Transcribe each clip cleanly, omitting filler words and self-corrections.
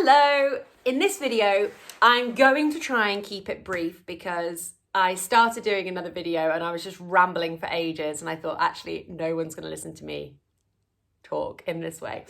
Hello! In this video, I'm going to try and keep it brief because I started doing another video and I was just rambling for ages and I thought actually no one's going to listen to me talk in this way.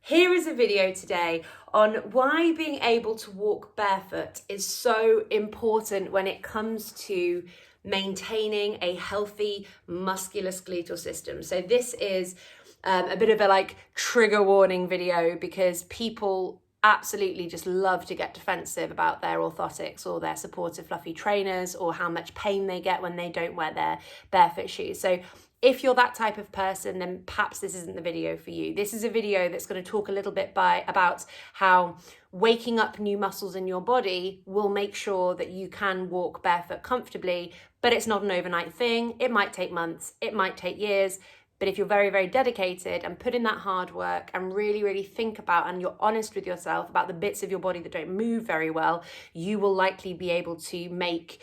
Here is a video today on why being able to walk barefoot is so important when it comes to maintaining a healthy musculoskeletal system. So this is a bit of a trigger warning video because people absolutely just love to get defensive about their orthotics or their supportive fluffy trainers or how much pain they get when they don't wear their barefoot shoes. So if you're that type of person, then perhaps this isn't the video for you. This is a video that's going to talk a little bit about how waking up new muscles in your body will make sure that you can walk barefoot comfortably, but it's not an overnight thing. It might take months, it might take years. But if you're very, very dedicated and put in that hard work and really, really think about and you're honest with yourself about the bits of your body that don't move very well, you will likely be able to make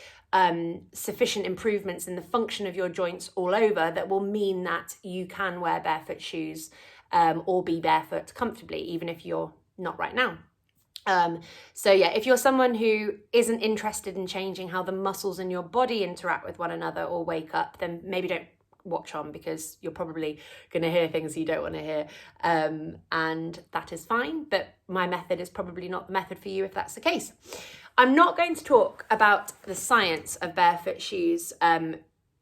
sufficient improvements in the function of your joints all over that will mean that you can wear barefoot shoes or be barefoot comfortably, even if you're not right now. So yeah, if you're someone who isn't interested in changing how the muscles in your body interact with one another or wake up, then maybe don't watch on because you're probably going to hear things you don't want to hear, and that is fine, but my method is probably not the method for you if that's the case. I'm not going to talk about the science of barefoot shoes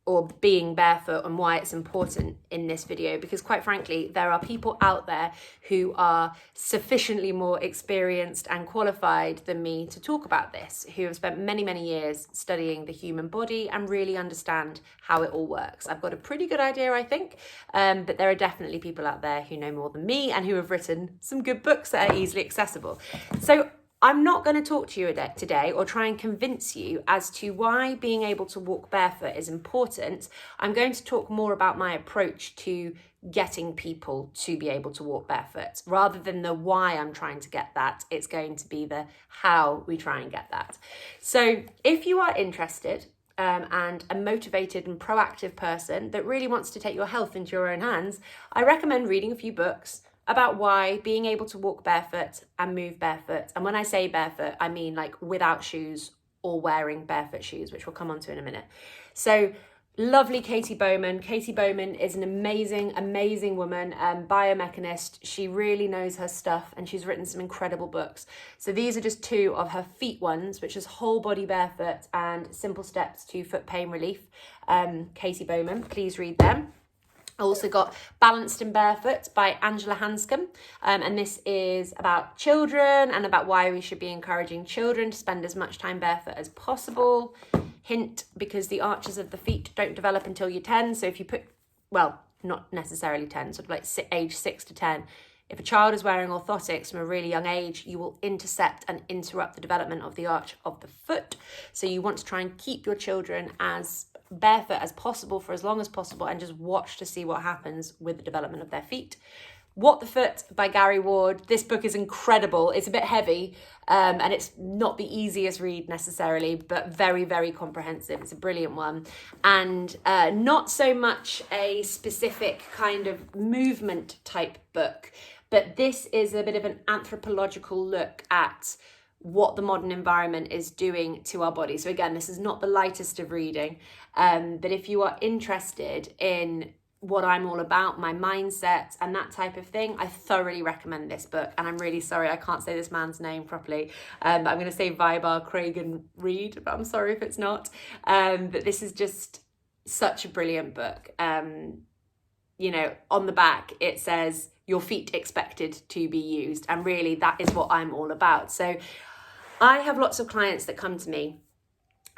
or being barefoot and why it's important in this video, because quite frankly there are people out there who are sufficiently more experienced and qualified than me to talk about this, who have spent many years studying the human body and really understand how it all works. I've got a pretty good idea, I think, but there are definitely people out there who know more than me and who have written some good books that are easily accessible. So I'm not going to talk to you today or try and convince you as to why being able to walk barefoot is important. I'm going to talk more about my approach to getting people to be able to walk barefoot. Rather than the why I'm trying to get that, it's going to be the how we try and get that. So if you are interested and a motivated and proactive person that really wants to take your health into your own hands, I recommend reading a few books about why being able to walk barefoot and move barefoot, and when I say barefoot, I mean without shoes or wearing barefoot shoes, which we'll come on to in a minute. So lovely Katie Bowman. Katie Bowman is an amazing woman, biomechanist. She really knows her stuff and she's written some incredible books. So these are just two of her feet ones, which is Whole Body Barefoot and Simple Steps to Foot Pain Relief. Katie Bowman, please read them. I also got Balanced and Barefoot by Angela Hanscom, and this is about children and about why we should be encouraging children to spend as much time barefoot as possible. Hint, because the arches of the feet don't develop until you're 10, so if you put, well, not necessarily 10, sort of age 6 to 10, if a child is wearing orthotics from a really young age, you will intercept and interrupt the development of the arch of the foot. So you want to try and keep your children as barefoot as possible for as long as possible and just watch to see what happens with the development of their feet. What the Foot by Gary Ward. This book is incredible. It's a bit heavy and it's not the easiest read necessarily, but very comprehensive. It's a brilliant one, and not so much a specific kind of movement type book, but this is a bit of an anthropological look at what the modern environment is doing to our body. So again, this is not the lightest of reading, but if you are interested in what I'm all about, my mindset and that type of thing, I thoroughly recommend this book. And I'm really sorry I can't say this man's name properly, but I'm going to say Vibar Cragen Reed, but I'm sorry if it's not. But this is just such a brilliant book. You know, on the back it says your feet expected to be used, and really that is what I'm all about. So I have lots of clients that come to me,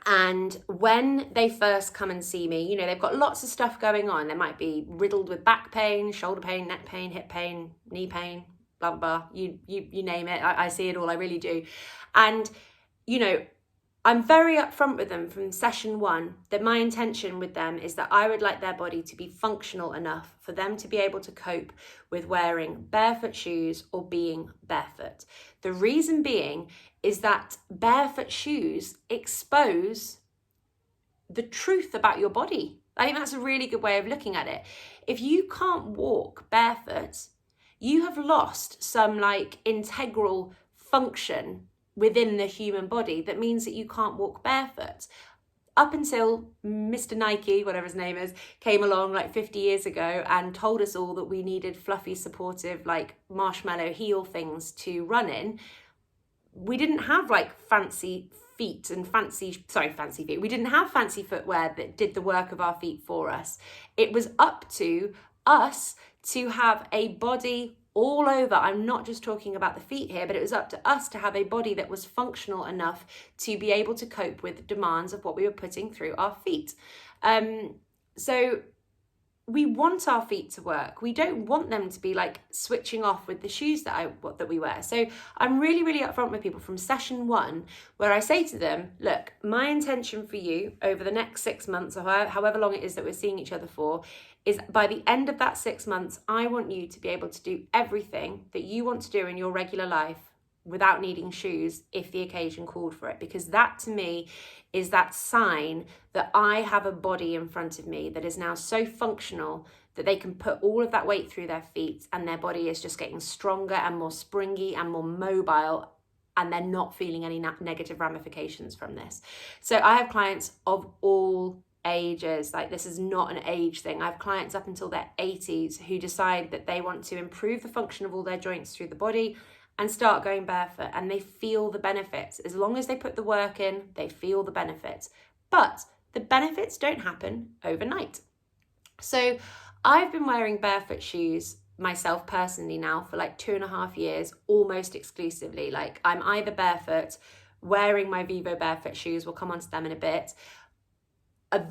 and when they first come and see me, you know, they've got lots of stuff going on. They might be riddled with back pain, shoulder pain, neck pain, hip pain, knee pain, blah blah blah, you name it. I see it all, I really do. And you know, I'm very upfront with them from session one that my intention with them is that I would like their body to be functional enough for them to be able to cope with wearing barefoot shoes or being barefoot. The reason being is that barefoot shoes expose the truth about your body. I think that's a really good way of looking at it. If you can't walk barefoot, you have lost some integral function within the human body that means that you can't walk barefoot. Up until Mr. Nike, whatever his name is, came along like 50 years ago and told us all that we needed fluffy, supportive, like marshmallow heel things to run in, we didn't have like fancy feet and fancy feet. We didn't have fancy footwear that did the work of our feet for us. It was up to us to have a body all over. I'm not just talking about the feet here, but it was up to us to have a body that was functional enough to be able to cope with the demands of what we were putting through our feet. So we want our feet to work. We don't want them to be like switching off with the shoes that we wear. So I'm really, really upfront with people from session 1, where I say to them, look, my intention for you over the next 6 months, or however long it is that we're seeing each other for, is by the end of that 6 months, I want you to be able to do everything that you want to do in your regular life without needing shoes if the occasion called for it. Because that to me is that sign that I have a body in front of me that is now so functional that they can put all of that weight through their feet and their body is just getting stronger and more springy and more mobile, and they're not feeling any negative ramifications from this. So I have clients of all ages. Like, this is not an age thing. I have clients up until their 80s who decide that they want to improve the function of all their joints through the body and start going barefoot, and they feel the benefits. As long as they put the work in, they feel the benefits. But the benefits don't happen overnight. So I've been wearing barefoot shoes myself personally now for like 2.5 years, almost exclusively. Like, I'm either barefoot, wearing my Vivo barefoot shoes, we'll come on to them in a bit,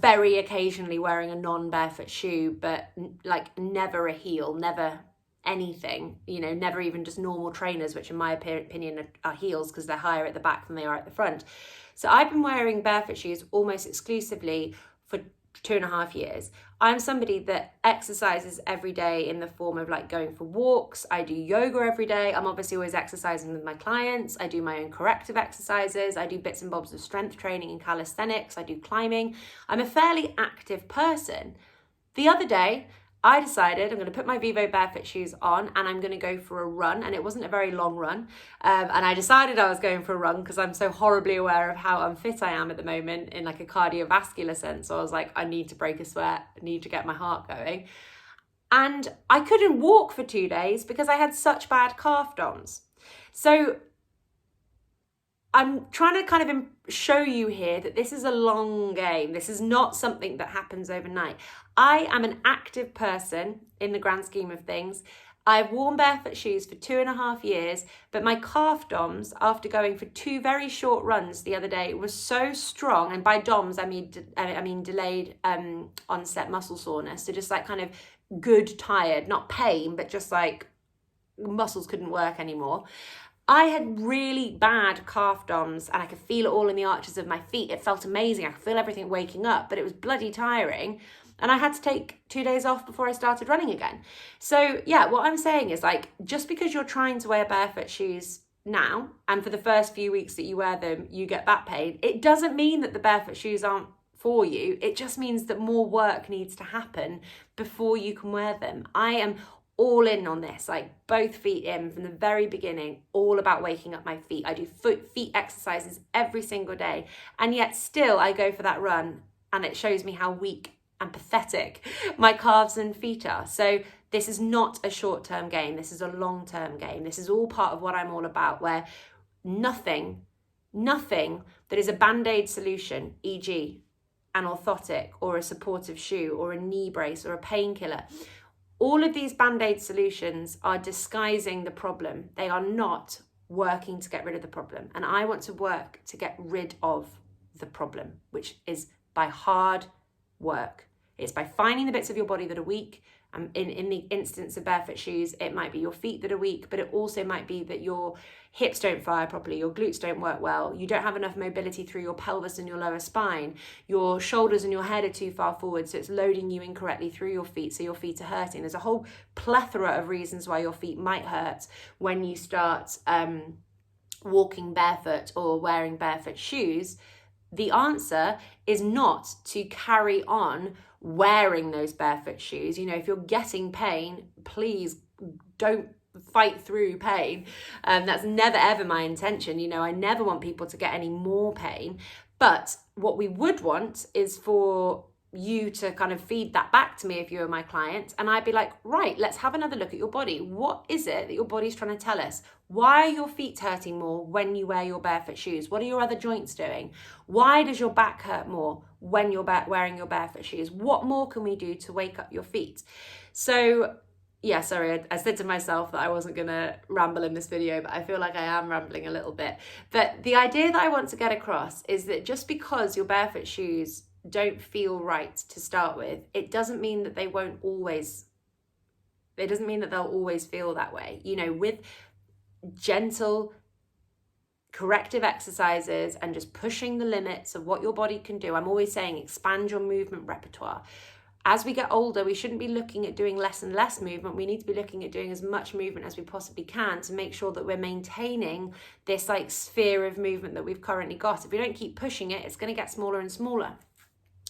very occasionally wearing a non-barefoot shoe, but like never a heel, never anything, never even just normal trainers, which in my opinion are heels because they're higher at the back than they are at the front. So I've been wearing barefoot shoes almost exclusively for 2.5 years. I'm somebody that exercises every day in the form of like going for walks. I do yoga every day. I'm obviously always exercising with my clients. I do my own corrective exercises. I do bits and bobs of strength training and calisthenics. I do climbing. I'm a fairly active person. The other day, I decided I'm going to put my Vivo barefoot shoes on and I'm going to go for a run. And it wasn't a very long run. And I decided I was going for a run because I'm so horribly aware of how unfit I am at the moment in like a cardiovascular sense. So I was like, I need to break a sweat. I need to get my heart going. And I couldn't walk for 2 days because I had such bad calf DOMs. So I'm trying to kind of show you here that this is a long game. This is not something that happens overnight. I am an active person in the grand scheme of things. I've worn barefoot shoes for 2.5 years, but my calf DOMs, after going for 2 very short runs the other day, was so strong. And by DOMs, I mean delayed onset muscle soreness. So just like kind of good tired, not pain, but just like muscles couldn't work anymore. I had really bad calf DOMs and I could feel it all in the arches of my feet. It felt amazing. I could feel everything waking up, but it was bloody tiring. And I had to take 2 days off before I started running again. So yeah, what I'm saying is like, just because you're trying to wear barefoot shoes now, and for the first few weeks that you wear them, you get back pain, it doesn't mean that the barefoot shoes aren't for you. It just means that more work needs to happen before you can wear them. I am all in on this, like both feet in from the very beginning, all about waking up my feet. I do feet exercises every single day, and yet still I go for that run and it shows me how weak and pathetic my calves and feet are. So this is not a short-term game. This is a long-term game. This is all part of what I'm all about, where nothing that is a band-aid solution, e.g. an orthotic or a supportive shoe or a knee brace or a painkiller, all of these band-aid solutions are disguising the problem. They are not working to get rid of the problem. And I want to work to get rid of the problem, which is by hard work. It's by finding the bits of your body that are weak. In the instance of barefoot shoes, it might be your feet that are weak, but it also might be that your hips don't fire properly, your glutes don't work well, you don't have enough mobility through your pelvis and your lower spine, your shoulders and your head are too far forward, so it's loading you incorrectly through your feet, so your feet are hurting. There's a whole plethora of reasons why your feet might hurt when you start walking barefoot or wearing barefoot shoes. The answer is not to carry on wearing those barefoot shoes. If you're getting pain, please don't fight through pain. That's never ever my intention. You know, I never want people to get any more pain. But what we would want is for you to kind of feed that back to me if you were my client, and I'd be like, right, let's have another look at your body. What is it that your body's trying to tell us? Why are your feet hurting more when you wear your barefoot shoes? What are your other joints doing? Why does your back hurt more when you're wearing your barefoot shoes? What more can we do to wake up your feet? So yeah, sorry, I said to myself that I wasn't going to ramble in this video, but I feel like I am rambling a little bit. But the idea that I want to get across is that just because your barefoot shoes don't feel right to start with, it doesn't mean that they'll always feel that way. You know, with gentle corrective exercises and just pushing the limits of what your body can do. I'm always saying expand your movement repertoire. As we get older, we shouldn't be looking at doing less and less movement. We need to be looking at doing as much movement as we possibly can to make sure that we're maintaining this like sphere of movement that we've currently got. If we don't keep pushing it, it's going to get smaller and smaller.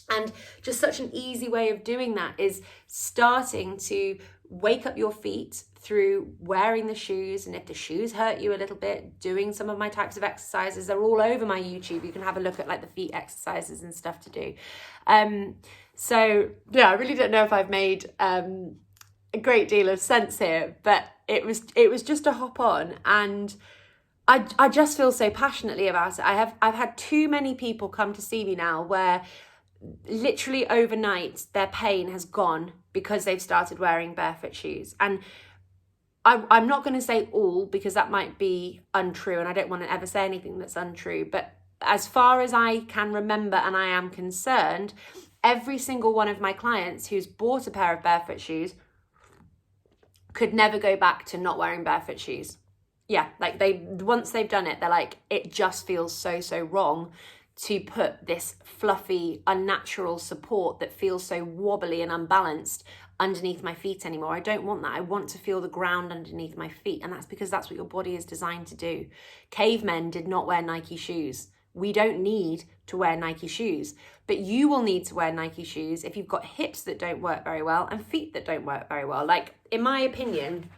And just such an easy way of doing that is starting to wake up your feet through wearing the shoes. And if the shoes hurt you a little bit, doing some of my types of exercises, they're all over my YouTube. You can have a look at like the feet exercises and stuff to do. So yeah, I really don't know if I've made a great deal of sense here, but it was just a hop on, and I just feel so passionately about it. I've had too many people come to see me now where literally overnight their pain has gone because they've started wearing barefoot shoes. And I'm not going to say all, because that might be untrue, and I don't want to ever say anything that's untrue, but as far as I can remember and I am concerned, every single one of my clients who's bought a pair of barefoot shoes could never go back to not wearing barefoot shoes. Yeah, like once they've done it, they're like, it just feels so wrong to put this fluffy, unnatural support that feels so wobbly and unbalanced underneath my feet anymore. I don't want that. I want to feel the ground underneath my feet. And that's because that's what your body is designed to do. Cavemen did not wear Nike shoes. We don't need to wear Nike shoes, but you will need to wear Nike shoes if you've got hips that don't work very well and feet that don't work very well. Like, in my opinion,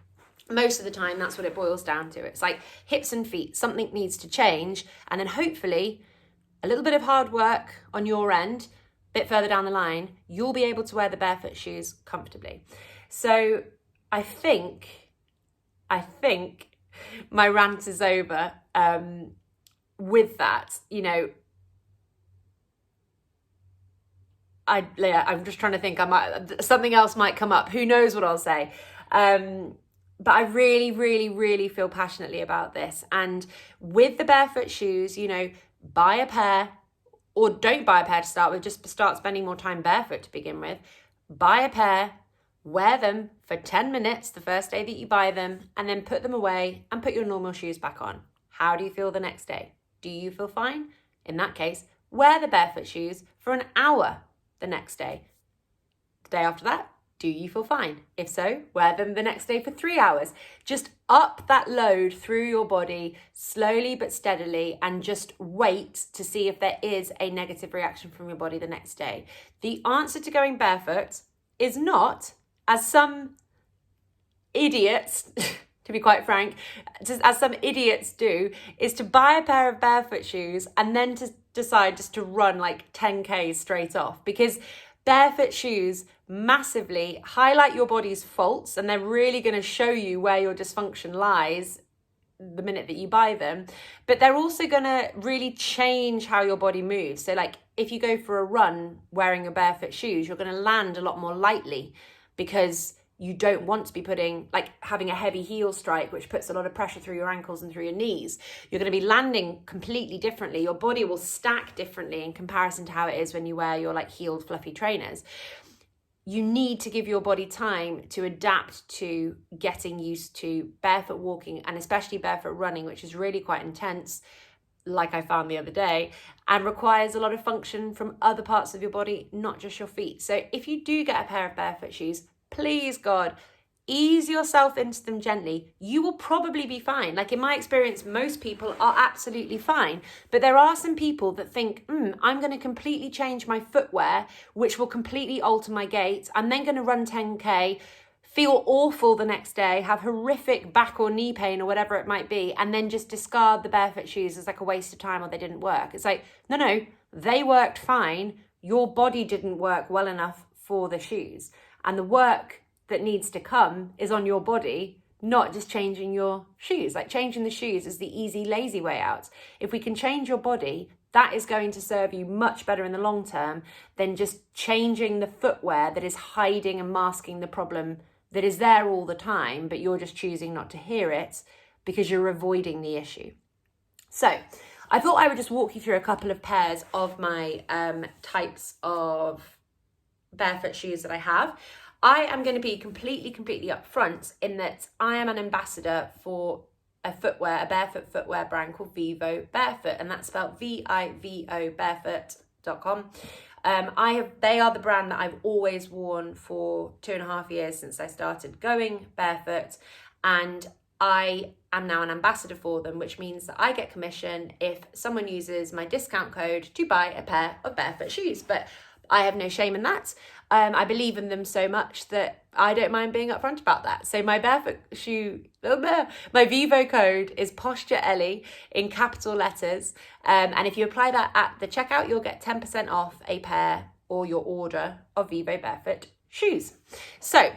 most of the time, that's what it boils down to. It's like hips and feet, something needs to change. And then hopefully a little bit of hard work on your end, a bit further down the line, you'll be able to wear the barefoot shoes comfortably. So I think my rant is over. With that, you know, I'm just trying to think. Something else might come up. Who knows what I'll say? But I really, really, really feel passionately about this. And with the barefoot shoes, you know, buy a pair, or don't buy a pair to start with, just start spending more time barefoot to begin with. Buy a pair, wear them for 10 minutes the first day that you buy them, and then put them away and put your normal shoes back on. How do you feel the next day? Do you feel fine? In that case, wear the barefoot shoes for an hour the next day. The day after that, do you feel fine? If so, wear them the next day for 3 hours. Just up that load through your body slowly but steadily, and just wait to see if there is a negative reaction from your body the next day. The answer to going barefoot is not, as some idiots, to be quite frank, just as some idiots do, is to buy a pair of barefoot shoes and then to decide just to run like 10K straight off. Because barefoot shoes massively highlight your body's faults, and they're really going to show you where your dysfunction lies the minute that you buy them. But they're also going to really change how your body moves. So like if you go for a run wearing your barefoot shoes, you're going to land a lot more lightly, because you don't want to be having a heavy heel strike, which puts a lot of pressure through your ankles and through your knees. You're going to be landing completely differently. Your body will stack differently in comparison to how it is when you wear your like heeled fluffy trainers. You need to give your body time to adapt to getting used to barefoot walking, and especially barefoot running, which is really quite intense, like I found the other day, and requires a lot of function from other parts of your body, not just your feet. So if you do get a pair of barefoot shoes, please God, ease yourself into them gently. You will probably be fine. Like in my experience, most people are absolutely fine. But there are some people that think, I'm going to completely change my footwear, which will completely alter my gait. I'm then going to run 10K, feel awful the next day, have horrific back or knee pain or whatever it might be, and then just discard the barefoot shoes as like a waste of time or they didn't work. It's like, no, they worked fine. Your body didn't work well enough for the shoes. And the work that needs to come is on your body, not just changing your shoes. Like changing the shoes is the easy, lazy way out. If we can change your body, that is going to serve you much better in the long term than just changing the footwear that is hiding and masking the problem that is there all the time, but you're just choosing not to hear it because you're avoiding the issue. So I thought I would just walk you through a couple of pairs of my types of barefoot shoes that I have. I am going to be completely upfront in that I am an ambassador for a barefoot footwear brand called Vivo Barefoot, and that's spelled Vivo barefoot.com. They are the brand that I've always worn for 2.5 years since I started going barefoot, and I am now an ambassador for them, which means that I get commission if someone uses my discount code to buy a pair of barefoot shoes. But I have no shame in that. I believe in them so much that I don't mind being upfront about that. So my my Vivo code is Posture Ellie in capital letters. And if you apply that at the checkout, you'll get 10% off a pair or your order of Vivo Barefoot shoes. So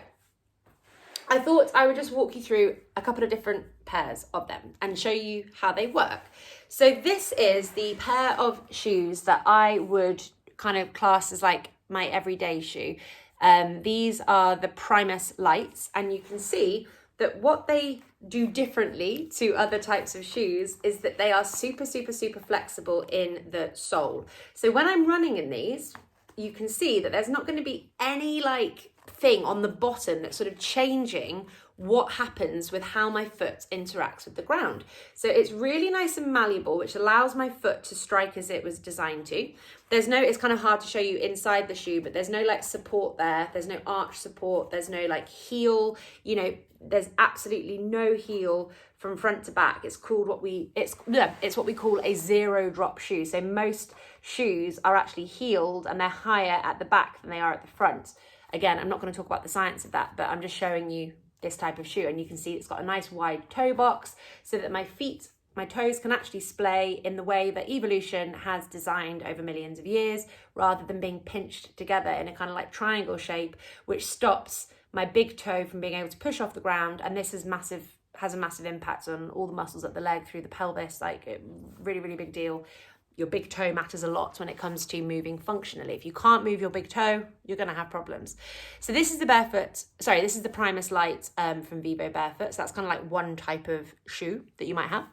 I thought I would just walk you through a couple of different pairs of them and show you how they work. So this is the pair of shoes that I would kind of class as like my everyday shoe. These are the Primus Lights, and you can see that what they do differently to other types of shoes is that they are super flexible in the sole. So when I'm running in these, you can see that there's not going to be any like thing on the bottom that's sort of changing what happens with how my foot interacts with the ground. So it's really nice and malleable, which allows my foot to strike as it was designed to. It's kind of hard to show you inside the shoe, but there's no like support there. There's no arch support. There's no like heel, there's absolutely no heel from front to back. It's what we call a zero drop shoe. So most shoes are actually heeled and they're higher at the back than they are at the front. Again, I'm not going to talk about the science of that, but I'm just showing you this type of shoe, and you can see it's got a nice wide toe box so that my toes can actually splay in the way that evolution has designed over millions of years, rather than being pinched together in a kind of like triangle shape, which stops my big toe from being able to push off the ground. And this has a massive impact on all the muscles at the leg through the pelvis, like really big deal. Your big toe matters a lot when it comes to moving functionally. If you can't move your big toe, you're going to have problems. So this is the Primus Light from Vivo Barefoot. So that's kind of like one type of shoe that you might have.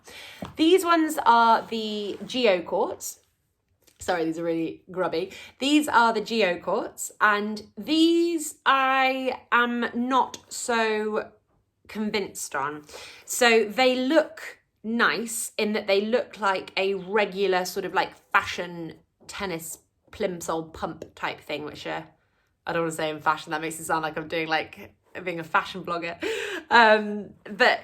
These ones are the Geocourts. Sorry, these are really grubby. These are the Geocourts, and these I am not so convinced on. So they look nice in that they look like a regular sort of like fashion tennis plimsoll pump type thing, which I don't want to say in fashion, that makes it sound like I'm doing like being a fashion blogger, but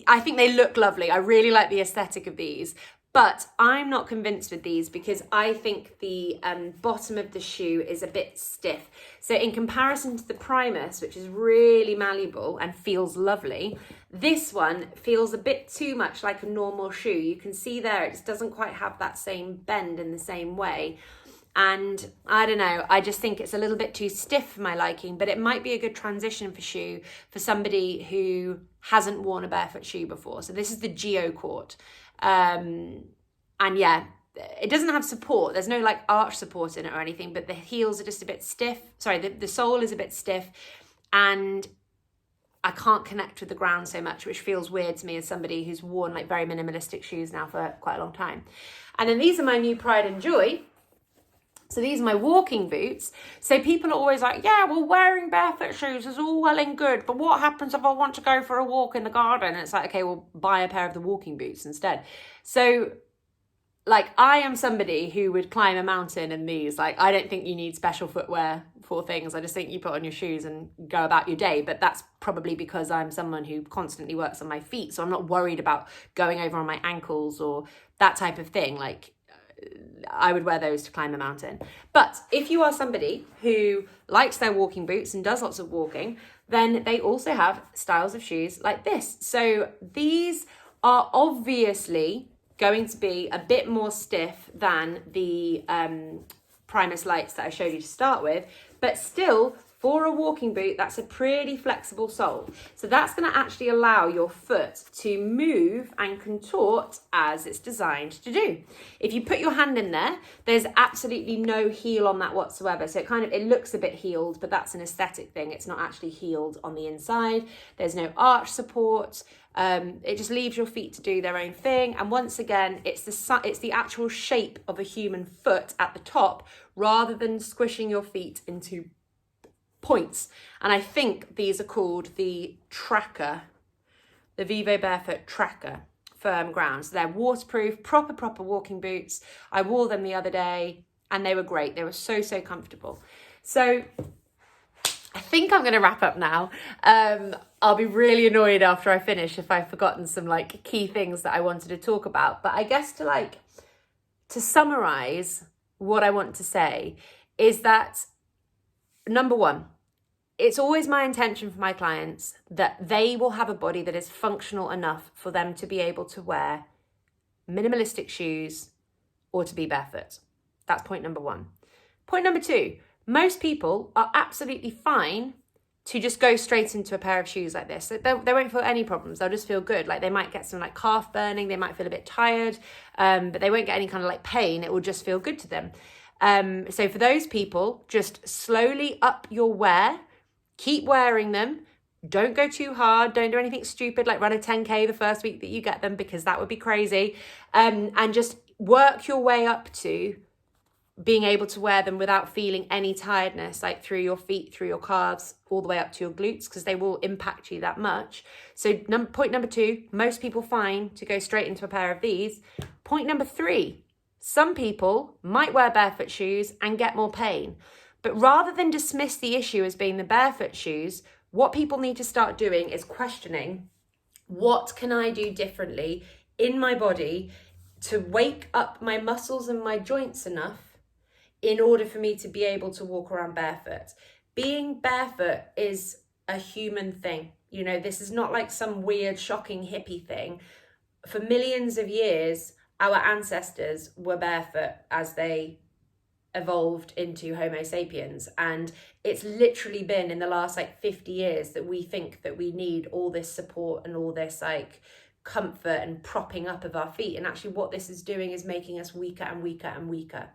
I think they look lovely. I really like the aesthetic of these, but I'm not convinced with these because I think the bottom of the shoe is a bit stiff. So in comparison to the Primus, which is really malleable and feels lovely, this one feels a bit too much like a normal shoe. You can see there, it just doesn't quite have that same bend in the same way. And I don't know, I just think it's a little bit too stiff for my liking, but it might be a good transition shoe for somebody who hasn't worn a barefoot shoe before. So this is the Geocourt. And yeah, it doesn't have support. There's no like arch support in it or anything, but the heels are just a bit stiff. Sorry, the sole is a bit stiff, and I can't connect with the ground so much, which feels weird to me as somebody who's worn like very minimalistic shoes now for quite a long time. And then these are my new pride and joy. So these are my walking boots. So people are always like, yeah, well, wearing barefoot shoes is all well and good, but what happens if I want to go for a walk in the garden? And it's like, okay, well, buy a pair of the walking boots instead. So like, I am somebody who would climb a mountain in these. Like, I don't think you need special footwear for things. I just think you put on your shoes and go about your day. But that's probably because I'm someone who constantly works on my feet. So I'm not worried about going over on my ankles or that type of thing. Like, I would wear those to climb the mountain. But if you are somebody who likes their walking boots and does lots of walking, then they also have styles of shoes like this. So these are obviously going to be a bit more stiff than the Primus Lights that I showed you to start with, but still, for a walking boot, that's a pretty flexible sole. So that's going to actually allow your foot to move and contort as it's designed to do. If you put your hand in there, there's absolutely no heel on that whatsoever. So it looks a bit heeled, but that's an aesthetic thing. It's not actually heeled on the inside. There's no arch support. It just leaves your feet to do their own thing. And once again, it's the actual shape of a human foot at the top, rather than squishing your feet into points. And I think these are called the Tracker, the Vivo Barefoot Tracker firm ground. So they're waterproof, proper walking boots. I wore them the other day and they were great. They were so comfortable. So I think I'm going to wrap up now. I'll be really annoyed after I finish if I've forgotten some key things that I wanted to talk about. But I guess to summarize what I want to say is that, number one, it's always my intention for my clients that they will have a body that is functional enough for them to be able to wear minimalistic shoes or to be barefoot. That's point number one. Point number two, most people are absolutely fine to just go straight into a pair of shoes like this. They won't feel any problems. They'll just feel good. They might get some calf burning. They might feel a bit tired, but they won't get any kind of pain. It will just feel good to them. So for those people, just slowly up your wear. Keep wearing them. Don't go too hard. Don't do anything stupid like run a 10K the first week that you get them, because that would be crazy. And just work your way up to being able to wear them without feeling any tiredness, through your feet, through your calves, all the way up to your glutes, because they will impact you that much. So point number two, most people find to go straight into a pair of these. Point number three, some people might wear barefoot shoes and get more pain. But rather than dismiss the issue as being the barefoot shoes, what people need to start doing is questioning, what can I do differently in my body to wake up my muscles and my joints enough in order for me to be able to walk around barefoot? Being barefoot is a human thing. This is not some weird, shocking hippie thing. For millions of years, our ancestors were barefoot as they evolved into Homo sapiens, and it's literally been in the last 50 years that we think that we need all this support and all this comfort and propping up of our feet, and actually what this is doing is making us weaker and weaker and weaker.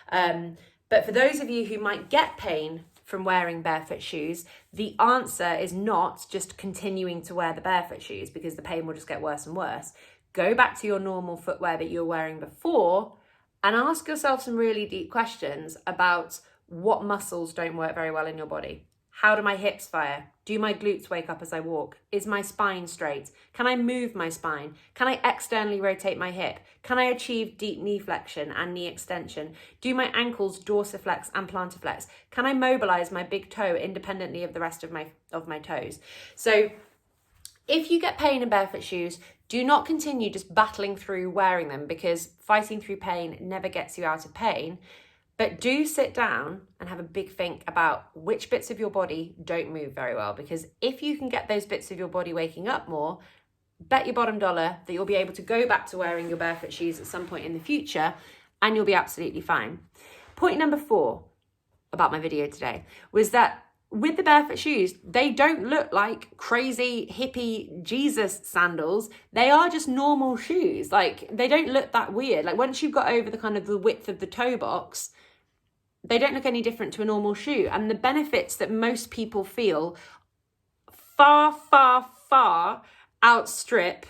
But for those of you who might get pain from wearing barefoot shoes, the answer is not just continuing to wear the barefoot shoes, because the pain will just get worse and worse. Go back to your normal footwear that you were wearing before and ask yourself some really deep questions about what muscles don't work very well in your body. How do my hips fire? Do my glutes wake up as I walk? Is my spine straight? Can I move my spine? Can I externally rotate my hip? Can I achieve deep knee flexion and knee extension? Do my ankles dorsiflex and plantarflex? Can I mobilize my big toe independently of the rest of my toes? So if you get pain in barefoot shoes, do not continue just battling through wearing them, because fighting through pain never gets you out of pain. But do sit down and have a big think about which bits of your body don't move very well, because if you can get those bits of your body waking up more, bet your bottom dollar that you'll be able to go back to wearing your barefoot shoes at some point in the future and you'll be absolutely fine. Point number 4 about my video today was that with the barefoot shoes, they don't look like crazy hippie Jesus sandals. They are just normal shoes. They don't look that weird. Once you've got over the width of the toe box, they don't look any different to a normal shoe. And the benefits that most people feel far outstrip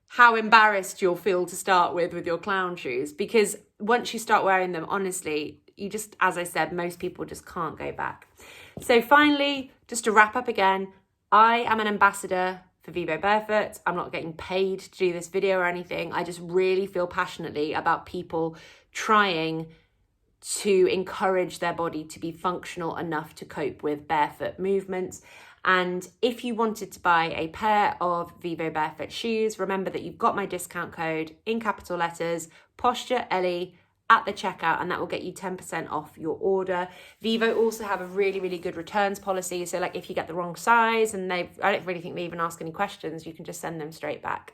how embarrassed you'll feel to start with your clown shoes. Because once you start wearing them, honestly, you just, as I said, most people just can't go back. So finally, just to wrap up again, I am an ambassador for Vivo Barefoot. I'm not getting paid to do this video or anything. I just really feel passionately about people trying to encourage their body to be functional enough to cope with barefoot movements. And if you wanted to buy a pair of Vivo Barefoot shoes, remember that you've got my discount code in capital letters, Posture Ellie, at the checkout, and that will get you 10% off your order. Vivo also have a really, really good returns policy. So like if you get the wrong size, and I don't really think they even ask any questions, you can just send them straight back.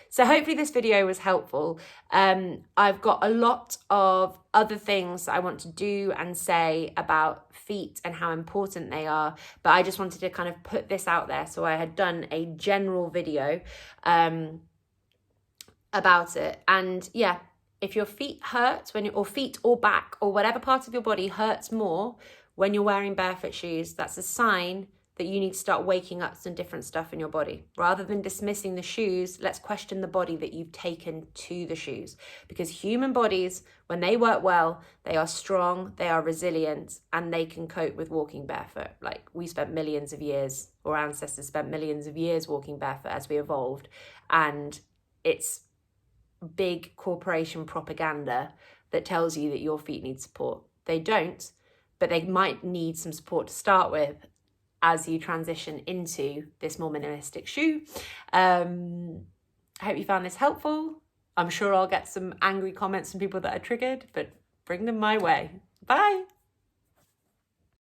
So hopefully this video was helpful. I've got a lot of other things that I want to do and say about feet and how important they are, but I just wanted to kind of put this out there. So I had done a general video about it. And yeah, if your feet hurt or feet or back or whatever part of your body hurts more when you're wearing barefoot shoes, that's a sign that you need to start waking up some different stuff in your body. Rather than dismissing the shoes, let's question the body that you've taken to the shoes. Because human bodies, when they work well, they are strong, they are resilient, and they can cope with walking barefoot. Like we spent millions of years, or ancestors spent millions of years walking barefoot as we evolved. And it's big corporation propaganda that tells you that your feet need support. They don't, but they might need some support to start with as you transition into this more minimalistic shoe. I hope you found this helpful. I'm sure I'll get some angry comments from people that are triggered, but bring them my way. Bye.